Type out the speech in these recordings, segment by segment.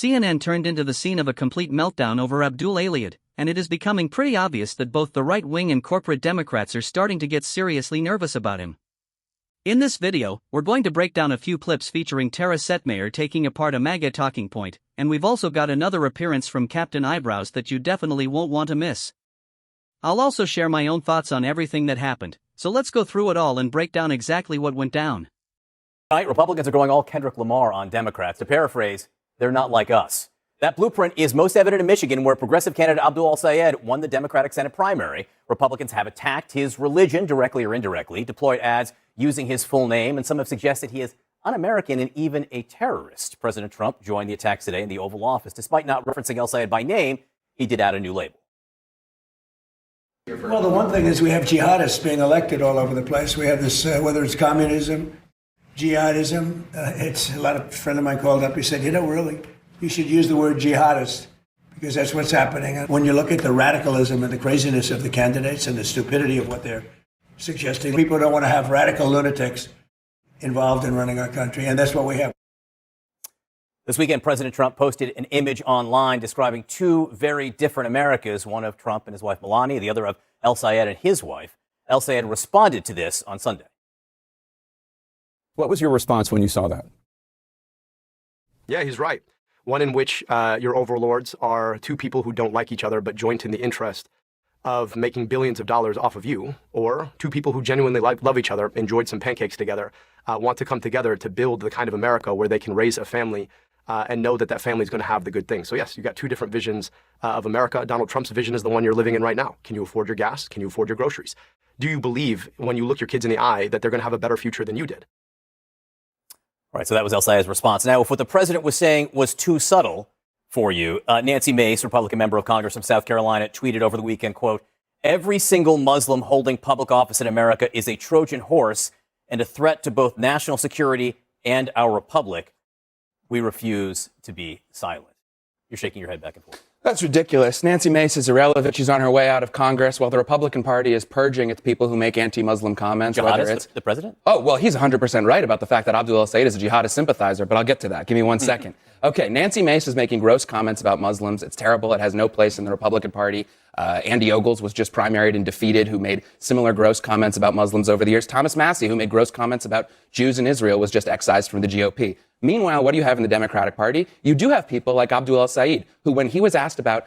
CNN turned into the scene of a complete meltdown over Abdul Aliad, and it is becoming pretty obvious that both the right wing and corporate Democrats are starting to get seriously nervous about him. In this video, we're going to break down a few clips featuring Tara Setmayer taking apart a MAGA talking point, and we've also got another appearance from Captain Eyebrows that you definitely won't want to miss. I'll also share my own thoughts on everything that happened, so let's go through it all and break down exactly what went down. Tonight, Republicans are going all Kendrick Lamar on Democrats. To paraphrase, they're not like us. That blueprint is most evident in Michigan, where progressive candidate Abdul al-Sayed won the Democratic Senate primary. Republicans have attacked his religion, directly or indirectly, deployed ads using his full name, and some have suggested he is un-American and even a terrorist. President Trump joined the attacks today in the Oval Office. Despite not referencing al-Sayed by name, he did add a new label. Well, the one thing is we have jihadists being elected all over the place. We have this, whether it's communism, jihadism. A friend of mine called up. He said, really, you should use the word jihadist because that's what's happening. And when you look at the radicalism and the craziness of the candidates and the stupidity of what they're suggesting, people don't want to have radical lunatics involved in running our country, and that's what we have. This weekend, President Trump posted an image online describing two very different Americas, one of Trump and his wife Melania, the other of al-Sayed and his wife. Al-Sayed responded to this on Sunday. What was your response when you saw that? Yeah, he's right. One in which your overlords are two people who don't like each other but joint in the interest of making billions of dollars off of you, or two people who genuinely love each other, enjoyed some pancakes together, want to come together to build the kind of America where they can raise a family and know that that family is going to have the good things. So yes, you got two different visions of America. Donald Trump's vision is the one you're living in right now. Can you afford your gas? Can you afford your groceries? Do you believe when you look your kids in the eye that they're going to have a better future than you did? All right, so that was al-Sayed's response. Now, if what the president was saying was too subtle for you, Nancy Mace, Republican member of Congress from South Carolina, tweeted over the weekend, quote, "Every single Muslim holding public office in America is a Trojan horse and a threat to both national security and our republic. We refuse to be silent." You're shaking your head back and forth. That's ridiculous. Nancy Mace is irrelevant. She's on her way out of Congress while the Republican Party is purging its people who make anti-Muslim comments. Whether it's the president? Oh, well, he's 100% right about the fact that Abdul al-Sayed is a jihadist sympathizer, but I'll get to that. Give me 1 second. Okay, Nancy Mace is making gross comments about Muslims. It's terrible. It has no place in the Republican Party. Andy Ogles was just primaried and defeated, who made similar gross comments about Muslims over the years. Thomas Massie, who made gross comments about Jews in Israel, was just excised from the GOP. Meanwhile, what do you have in the Democratic Party? You do have people like Abdul al-Sayed, who, when he was asked about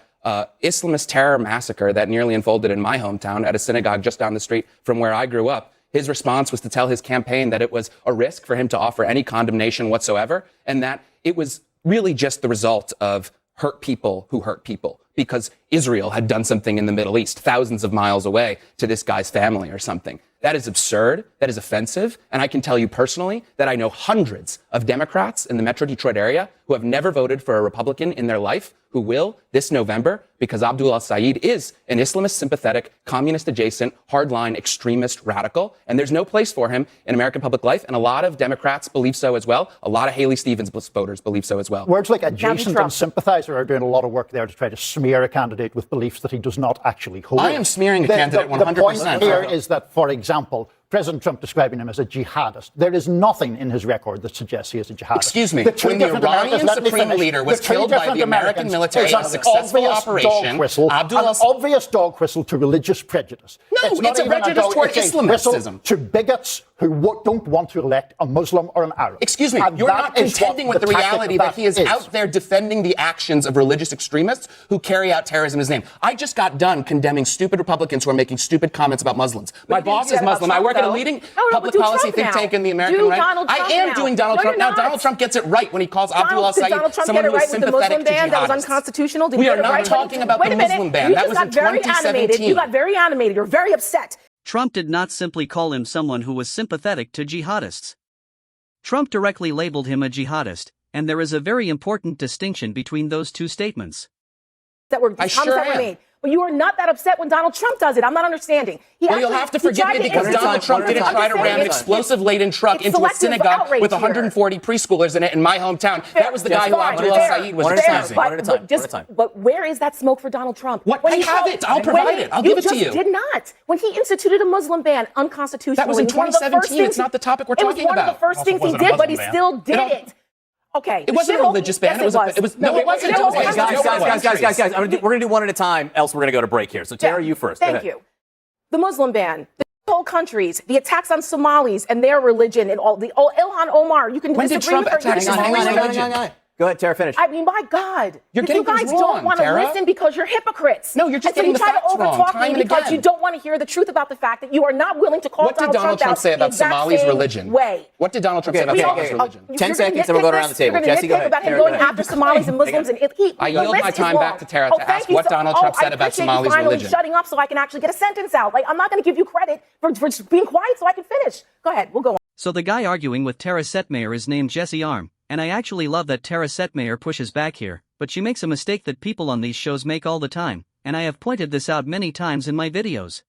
Islamist terror massacre that nearly unfolded in my hometown at a synagogue just down the street from where I grew up, his response was to tell his campaign that it was a risk for him to offer any condemnation whatsoever, and that it was really just the result of hurt people who hurt people, because Israel had done something in the Middle East, thousands of miles away, to this guy's family or something. That is absurd. That is offensive. And I can tell you personally that I know hundreds of Democrats in the Metro Detroit area who have never voted for a Republican in their life who will this November, because Abdul al-Sayed is an Islamist sympathetic, communist adjacent, hardline extremist radical. And there's no place for him in American public life. And a lot of Democrats believe so as well. A lot of Haley Stevens voters believe so as well. Words like adjacent and sympathizer are doing a lot of work there to try to smear a candidate with beliefs that he does not actually hold. I am smearing a candidate 100%. The point here is that, for example, President Trump describing him as a jihadist. There is nothing in his record that suggests he is a jihadist. Excuse me. When the Iranian Supreme Leader was killed by the American military in a successful operation, Abdul an obvious dog whistle to religious prejudice. No, it's a prejudice toward Islamism. To bigots who don't want to elect a Muslim or an Arab. Excuse me, you're not contending with the reality that he is out there defending the actions of religious extremists who carry out terrorism in his name. I just got done condemning stupid Republicans who are making stupid comments about Muslims. My boss is Muslim. I work at a leading public policy think tank in the American right. I am doing Donald Trump now. Donald Trump gets it right when he calls Abdul al-Sayed someone who is sympathetic to jihadists. That was unconstitutional. We are not talking about the Muslim ban. That was in 2017. You got very animated. You're very upset. Trump did not simply call him someone who was sympathetic to jihadists. Trump directly labeled him a jihadist, and there is a very important distinction between those two statements. That were made. But you are not that upset when Donald Trump does it. I'm not understanding. Well, you'll have to forgive me because Donald Trump didn't try to ram an explosive-laden truck into a synagogue with 140 preschoolers in it in my hometown. That was the guy who Abdul al-Sayed was accusing. One at a time. But where is that smoke for Donald Trump? I have it. I'll provide it. I'll give it to you. You just did not. When he instituted a Muslim ban unconstitutionally. That was in 2017. It's not the topic we're talking about. It was one of the first things he did, but he still did it. Okay. It wasn't a religious ban. Yes, It was. No, it wasn't. Okay, guys. We're going to do one at a time, else we're going to go to break here. So, Tara, you first. Thank you. The Muslim ban. The whole countries, the attacks on Somalis and their religion and all the Ilhan Omar. You can when did Trump attack Hang on. Go ahead, Tara, finish. I mean, my God. You're if you guys don't want to listen because you're hypocrites. No, you're just getting the facts wrong. time and You try to overtalk me because again. you don't want to hear the truth about the fact that you are not willing to call Donald Trump say about Somali's religion? What did Donald Trump say about Somali's religion? 10 seconds, and we'll go around the table. Jesse, go ahead. About him going after Somalis and Muslims. I yield my time back to Tara to ask what Donald Trump said about Somali's religion. Shutting up so I can actually get a sentence out. Like, I'm not going to give you credit for being quiet so I can finish. Go ahead. We'll go on. So the guy arguing with Tara Setmayer is named Jesse Arm, and I actually love that Tara Setmayer pushes back here, but she makes a mistake that people on these shows make all the time, and I have pointed this out many times in my videos.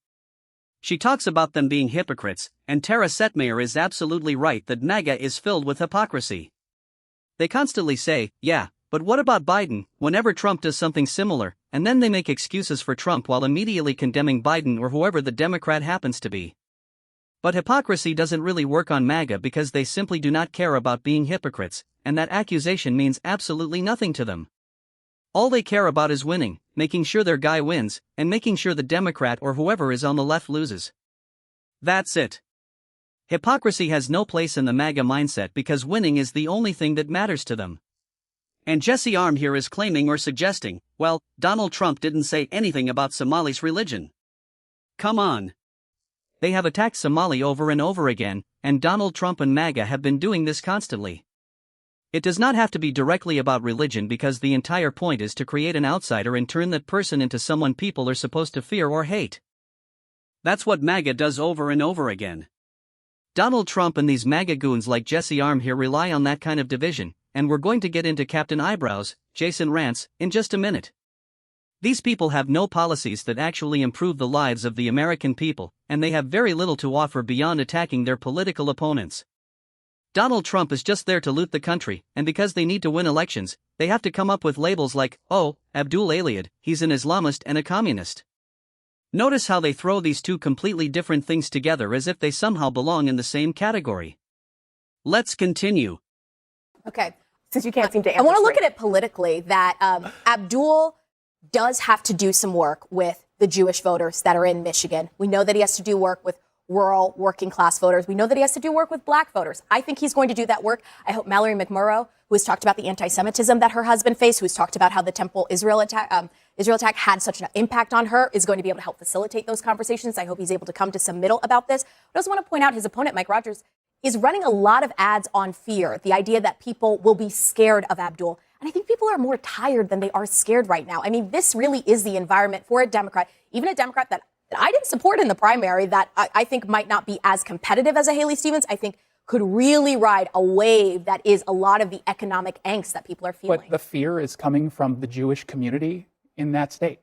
She talks about them being hypocrites, and Tara Setmayer is absolutely right that MAGA is filled with hypocrisy. They constantly say, yeah, but what about Biden, whenever Trump does something similar, and then they make excuses for Trump while immediately condemning Biden or whoever the Democrat happens to be. But hypocrisy doesn't really work on MAGA because they simply do not care about being hypocrites, and that accusation means absolutely nothing to them. All they care about is winning, making sure their guy wins, and making sure the Democrat or whoever is on the left loses. That's it. Hypocrisy has no place in the MAGA mindset because winning is the only thing that matters to them. And Jesse Arm here is claiming or suggesting, well, Donald Trump didn't say anything about Somali's religion. Come on. They have attacked Somali over and over again, and Donald Trump and MAGA have been doing this constantly. It does not have to be directly about religion because the entire point is to create an outsider and turn that person into someone people are supposed to fear or hate. That's what MAGA does over and over again. Donald Trump and these MAGA goons like Jesse Arm here rely on that kind of division, and we're going to get into Captain Eyebrows, Jason Rants, in just a minute. These people have no policies that actually improve the lives of the American people, and they have very little to offer beyond attacking their political opponents. Donald Trump is just there to loot the country, and because they need to win elections, they have to come up with labels like, oh, Abdul Aliad, he's an Islamist and a communist. Notice how they throw these two completely different things together as if they somehow belong in the same category. Let's continue. Okay, since you can't seem to answer I want to look straight. at it politically, that Abdul does have to do some work with the Jewish voters that are in Michigan. We know that he has to do work with rural working class voters. We know that he has to do work with black voters. I think he's going to do that work. I hope Mallory McMurrow, who has talked about the anti-Semitism that her husband faced, who's talked about how the Temple Israel attack had such an impact on her, is going to be able to help facilitate those conversations. I hope he's able to come to some middle about this. I also want to point out his opponent, Mike Rogers, is running a lot of ads on fear, the idea that people will be scared of Abdul. And I think people are more tired than they are scared right now. I mean, this really is the environment for a Democrat, even a Democrat that I didn't support in the primary, that I think might not be as competitive as a Haley Stevens, I think could really ride a wave that is a lot of the economic angst that people are feeling. But the fear is coming from the Jewish community in that state,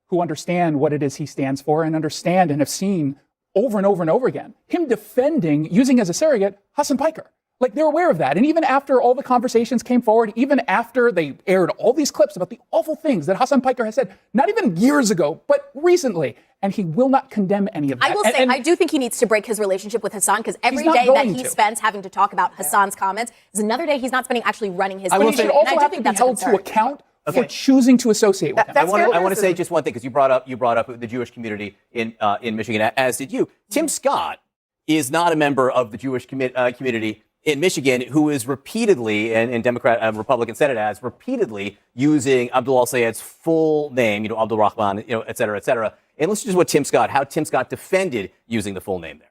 who understand what it is he stands for and understand and have seen over and over and over again him defending, using as a surrogate, Hassan Piker. Like, they're aware of that. And even after all the conversations came forward, even after they aired all these clips about the awful things that Hassan Piker has said, not even years ago, but recently, and he will not condemn any of that. I will say, I do think he needs to break his relationship with Hassan, because every day that he spends having to talk about Hassan's comments is another day he's not spending actually running his But he should also have to be held to account for choosing to associate with him. I want to say just one thing, because you brought up the Jewish community in Michigan, as did you. Tim Scott is not a member of the Jewish community in Michigan, who is repeatedly, and Democrat Republican Senate ads, repeatedly using Abdul al-Sayed's full name, Abdul Rahman, et cetera, et cetera. And let's just how Tim Scott defended using the full name there.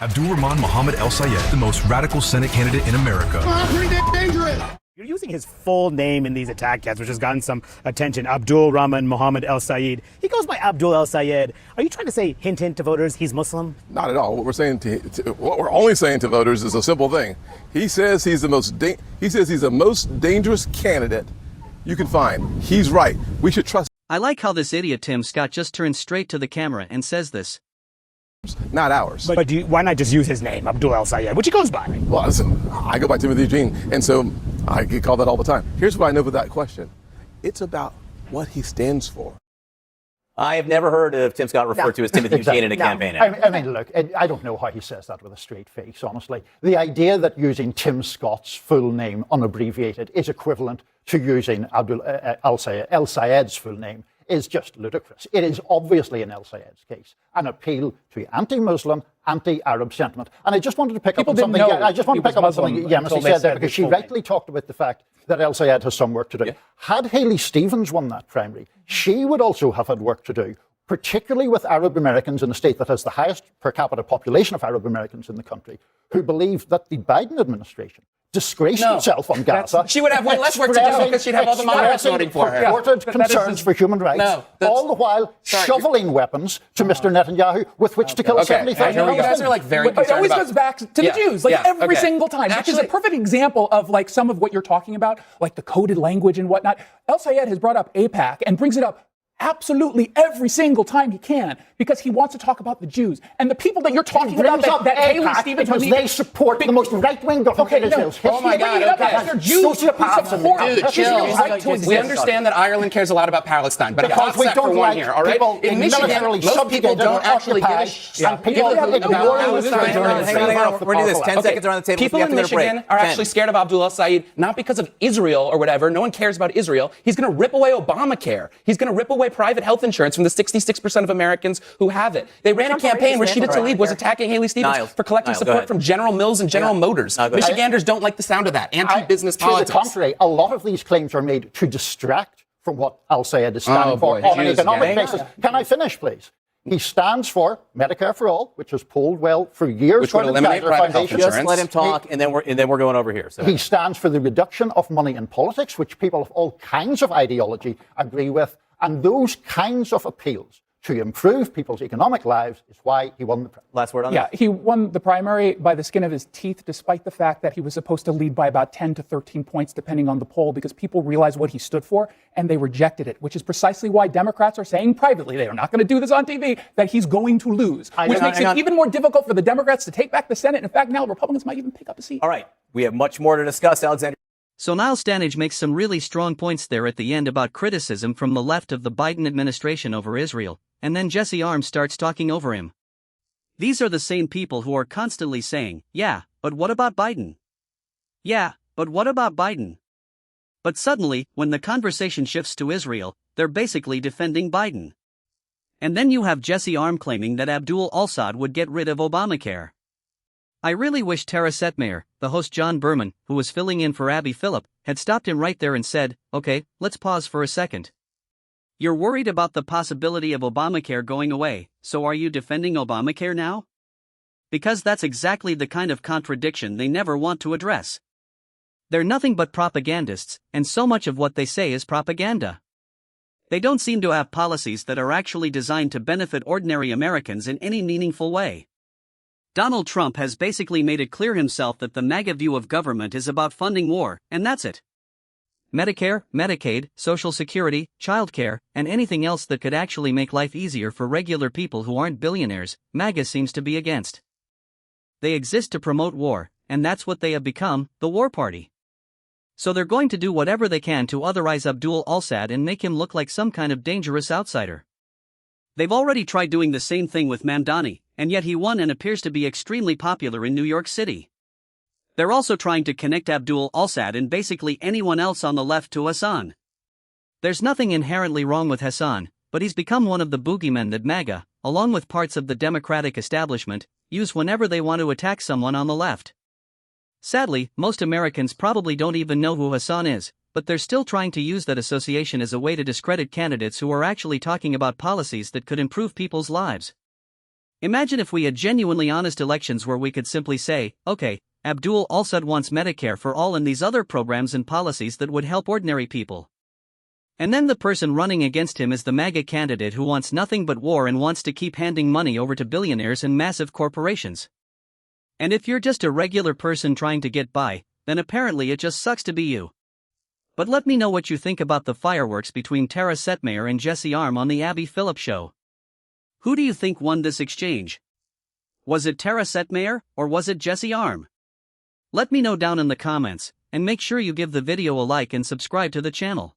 Abdul Rahman Mohammed al-Sayed, the most radical Senate candidate in America. Pretty dangerous. You're using his full name in these attack ads, which has gotten some attention. Abdul Rahman Mohammed al-Sayed. He goes by Abdul al-Sayed. Are you trying to say, hint, hint to voters, he's Muslim? Not at all. What we're saying what we're only saying to voters is a simple thing. He says he's the most dangerous candidate you can find. He's right. We should trust. I like how this idiot Tim Scott just turns straight to the camera and says this. Not ours. But why not just use his name, Abdul al-Sayed, which he goes by? Well, listen, I go by Timothy Eugene, and so I get called that all the time. Here's what I know with that question. It's about what he stands for. I have never heard of Tim Scott referred to as Timothy Buchanan in a campaign ad. I mean, look, I don't know how he says that with a straight face, honestly. The idea that using Tim Scott's full name unabbreviated is equivalent to using Abdul El-Sayed's full name is just ludicrous. It is obviously, in El-Sayed's case, an appeal to anti-Muslim, anti-Arab sentiment. And I just wanted to pick up on something. I just want to pick up on something Yemisi said there, because she rightly talked about the fact that El-Sayed has some work to do. Yeah. Had Haley Stevens won that primary, she would also have had work to do, particularly with Arab Americans in a state that has the highest per capita population of Arab Americans in the country, who believe that the Biden administration disgraced itself on Gaza. She would have way less work to do because she'd have all the moderates voting for her. Purported concerns for human rights, all the while shoveling weapons to Mr. Netanyahu with which to kill 70,000 You guys are like very concerned. It always goes back to the Jews, like every single time, which is a perfect example of like some of what you're talking about, like the coded language and whatnot. El-Sayed has brought up AIPAC and brings it up absolutely every single time he can, because he wants to talk about the Jews and the people that you're talking about. That Haley Stevens, because they support the most right-wing government in Israel's history. Oh my God! They're Jews. Dude, chill. We understand that Ireland cares a lot about Palestine, but because we don't like here, all right? In Michigan, most people don't actually give a shit. We're going to do this. 10 seconds around the table. People in Michigan are actually scared of Abdul El-Sayed, not because of Israel or whatever. No one cares about Israel. He's going to rip away Obamacare. He's going to rip away private health insurance from the 66% of Americans who have it. They ran a campaign where Rashida Tlaib was attacking Haley Stevens for collecting support from General Mills and General Motors. Michiganders don't like the sound of that. Anti-business politics. To the contrary, a lot of these claims are made to distract from what Al-Sayed is standing for on an economic basis. Can I finish, please? He stands for Medicare for All, which has polled well for years. Which would eliminate private health insurance. Just let him talk, and then we're going over here. So. He stands for the reduction of money in politics, which people of all kinds of ideology agree with. And those kinds of appeals to improve people's economic lives is why he won the primary. Last word on that? Yeah, he won the primary by the skin of his teeth, despite the fact that he was supposed to lead by about 10 to 13 points, depending on the poll, because people realized what he stood for, and they rejected it, which is precisely why Democrats are saying privately, they are not going to do this on TV, that he's going to lose, which makes it even more difficult for the Democrats to take back the Senate. In fact, now Republicans might even pick up a seat. All right, we have much more to discuss, Alexander. So Niall Stanage makes some really strong points there at the end about criticism from the left of the Biden administration over Israel, and then Jesse Arms starts talking over him. These are the same people who are constantly saying, yeah, but what about Biden? Yeah, but what about Biden? But suddenly, when the conversation shifts to Israel, they're basically defending Biden. And then you have Jesse Arm claiming that Abdul al-Assad would get rid of Obamacare. I really wish Tara Setmayer, the host John Berman, who was filling in for Abby Phillip, had stopped him right there and said, okay, let's pause for a second. You're worried about the possibility of Obamacare going away, so are you defending Obamacare now? Because that's exactly the kind of contradiction they never want to address. They're nothing but propagandists, and so much of what they say is propaganda. They don't seem to have policies that are actually designed to benefit ordinary Americans in any meaningful way. Donald Trump has basically made it clear himself that the MAGA view of government is about funding war, and that's it. Medicare, Medicaid, Social Security, childcare, and anything else that could actually make life easier for regular people who aren't billionaires, MAGA seems to be against. They exist to promote war, and that's what they have become, the war party. So they're going to do whatever they can to otherize Abdul al-Assad and make him look like some kind of dangerous outsider. They've already tried doing the same thing with Mamdani, and yet he won and appears to be extremely popular in New York City. They're also trying to connect Abdul al-Assad and basically anyone else on the left to Hassan. There's nothing inherently wrong with Hassan, but he's become one of the boogeymen that MAGA, along with parts of the Democratic establishment, use whenever they want to attack someone on the left. Sadly, most Americans probably don't even know who Hassan is, but they're still trying to use that association as a way to discredit candidates who are actually talking about policies that could improve people's lives. Imagine if we had genuinely honest elections where we could simply say, okay, Abdul al-Assad wants Medicare for all and these other programs and policies that would help ordinary people. And then the person running against him is the MAGA candidate who wants nothing but war and wants to keep handing money over to billionaires and massive corporations. And if you're just a regular person trying to get by, then apparently it just sucks to be you. But let me know what you think about the fireworks between Tara Setmayer and Jesse Arm on the Abby Phillip show. Who do you think won this exchange? Was it Tara Setmayer, or was it Jesse Arm? Let me know down in the comments, and make sure you give the video a like and subscribe to the channel.